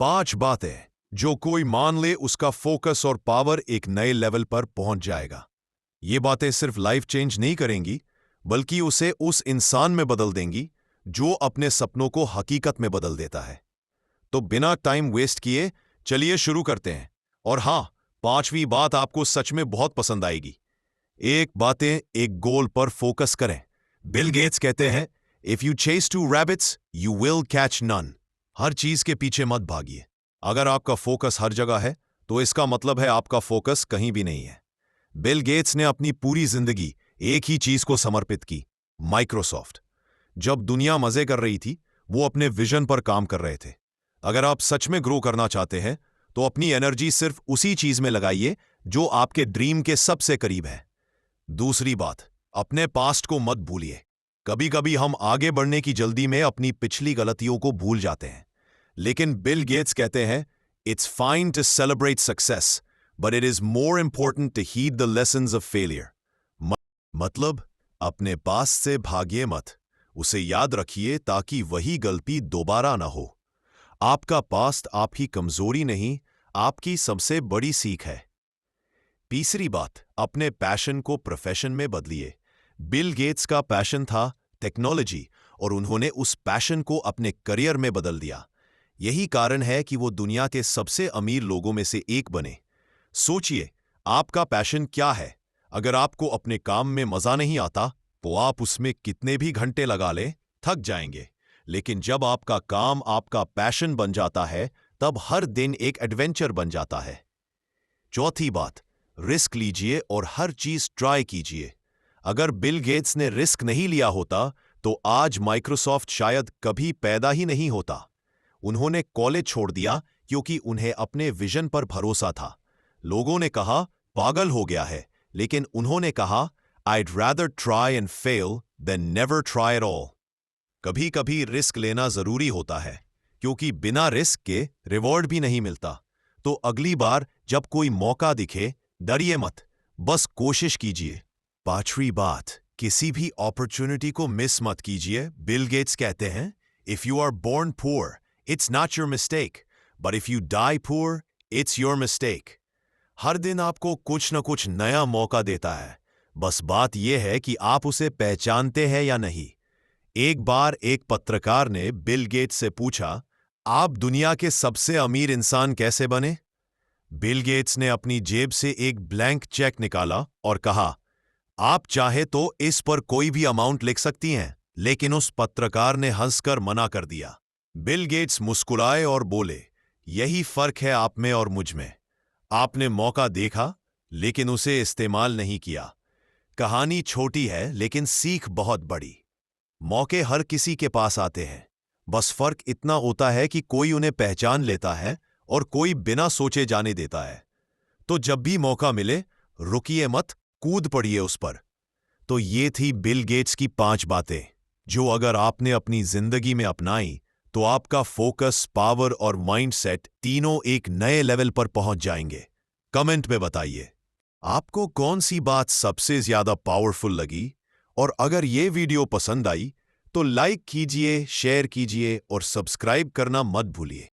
5 बातें जो कोई मान ले उसका फोकस और पावर एक नए लेवल पर पहुंच जाएगा। ये बातें सिर्फ लाइफ चेंज नहीं करेंगी, बल्कि उसे उस इंसान में बदल देंगी जो अपने सपनों को हकीकत में बदल देता है। तो बिना टाइम वेस्ट किए चलिए शुरू करते हैं। और हां, 5वीं बात आपको सच में बहुत पसंद आएगी। एक बातें एक गोल पर फोकस करें। बिल गेट्स कहते हैं, if you chase 2 rabbits you will catch none. हर चीज के पीछे मत भागिए। अगर आपका फोकस हर जगह है तो इसका मतलब है आपका फोकस कहीं भी नहीं है। बिल गेट्स ने अपनी पूरी जिंदगी एक ही चीज को समर्पित की, माइक्रोसॉफ्ट। जब दुनिया मजे कर रही थी, वो अपने विजन पर काम कर रहे थे। अगर आप सच में ग्रो करना चाहते हैं तो अपनी एनर्जी सिर्फ उसी चीज में लगाइए जो आपके ड्रीम के सबसे करीब है। दूसरी बात, अपने पास्ट को मत भूलिए। कभी कभी हम आगे बढ़ने की जल्दी में अपनी पिछली गलतियों को भूल जाते हैं, लेकिन बिल गेट्स कहते हैं, it's fine to celebrate success, but it is more important to heed the lessons of failure. मतलब अपने पास्ट से भागिए मत, उसे याद रखिए ताकि वही गलती दोबारा ना हो। आपका पास्ट आपकी कमजोरी नहीं, आपकी सबसे बड़ी सीख है। तीसरी बात, अपने पैशन को प्रोफेशन में बदलिए। बिल गेट्स का पैशन था टेक्नोलॉजी, और उन्होंने उस पैशन को अपने करियर में बदल दिया। यही कारण है कि वो दुनिया के सबसे अमीर लोगों में से एक बने। सोचिए, आपका पैशन क्या है? अगर आपको अपने काम में मजा नहीं आता तो आप उसमें कितने भी घंटे लगा लें, थक जाएंगे। लेकिन जब आपका काम आपका पैशन बन जाता है, तब हर दिन एक एडवेंचर बन जाता है। चौथी बात, रिस्क लीजिए और हर चीज ट्राई कीजिए। अगर बिल गेट्स ने रिस्क नहीं लिया होता तो आज माइक्रोसॉफ्ट शायद कभी पैदा ही नहीं होता। उन्होंने कॉलेज छोड़ दिया क्योंकि उन्हें अपने विजन पर भरोसा था। लोगों ने कहा पागल हो गया है, लेकिन उन्होंने कहा I'd rather try and fail than never try at all। कभी कभी रिस्क लेना जरूरी होता है, क्योंकि बिना रिस्क के रिवॉर्ड भी नहीं मिलता। तो अगली बार जब कोई मौका दिखे, डरिए मत, बस कोशिश कीजिए। 5वीं बात, किसी भी अपॉर्चुनिटी को मिस मत कीजिए। बिल गेट्स कहते हैं, if you are born poor it's not your mistake, but if you die poor it's your mistake. हर दिन आपको कुछ न कुछ नया मौका देता है, बस बात यह है कि आप उसे पहचानते हैं या नहीं। एक बार एक पत्रकार ने बिल गेट्स से पूछा, आप दुनिया के सबसे अमीर इंसान कैसे बने? बिल गेट्स ने अपनी जेब से एक ब्लैंक चेक निकाला और कहा, आप चाहे तो इस पर कोई भी अमाउंट लिख सकती हैं। लेकिन उस पत्रकार ने हंसकर मना कर दिया। बिल गेट्स मुस्कुराए और बोले, यही फर्क है आप में और मुझ में। आपने मौका देखा लेकिन उसे इस्तेमाल नहीं किया। कहानी छोटी है लेकिन सीख बहुत बड़ी। मौके हर किसी के पास आते हैं, बस फर्क इतना होता है कि कोई उन्हें पहचान लेता है और कोई बिना सोचे जाने देता है। तो जब भी मौका मिले, रुकिए मत, कूद पड़िए उस पर। तो ये थी बिल गेट्स की 5 बातें, जो अगर आपने अपनी जिंदगी में अपनाई तो आपका फोकस, पावर और माइंडसेट तीनों एक नए लेवल पर पहुंच जाएंगे। कमेंट में बताइए, आपको कौन सी बात सबसे ज्यादा पावरफुल लगी? और अगर ये वीडियो पसंद आई तो लाइक कीजिए, शेयर कीजिए और सब्सक्राइब करना मत भूलिए।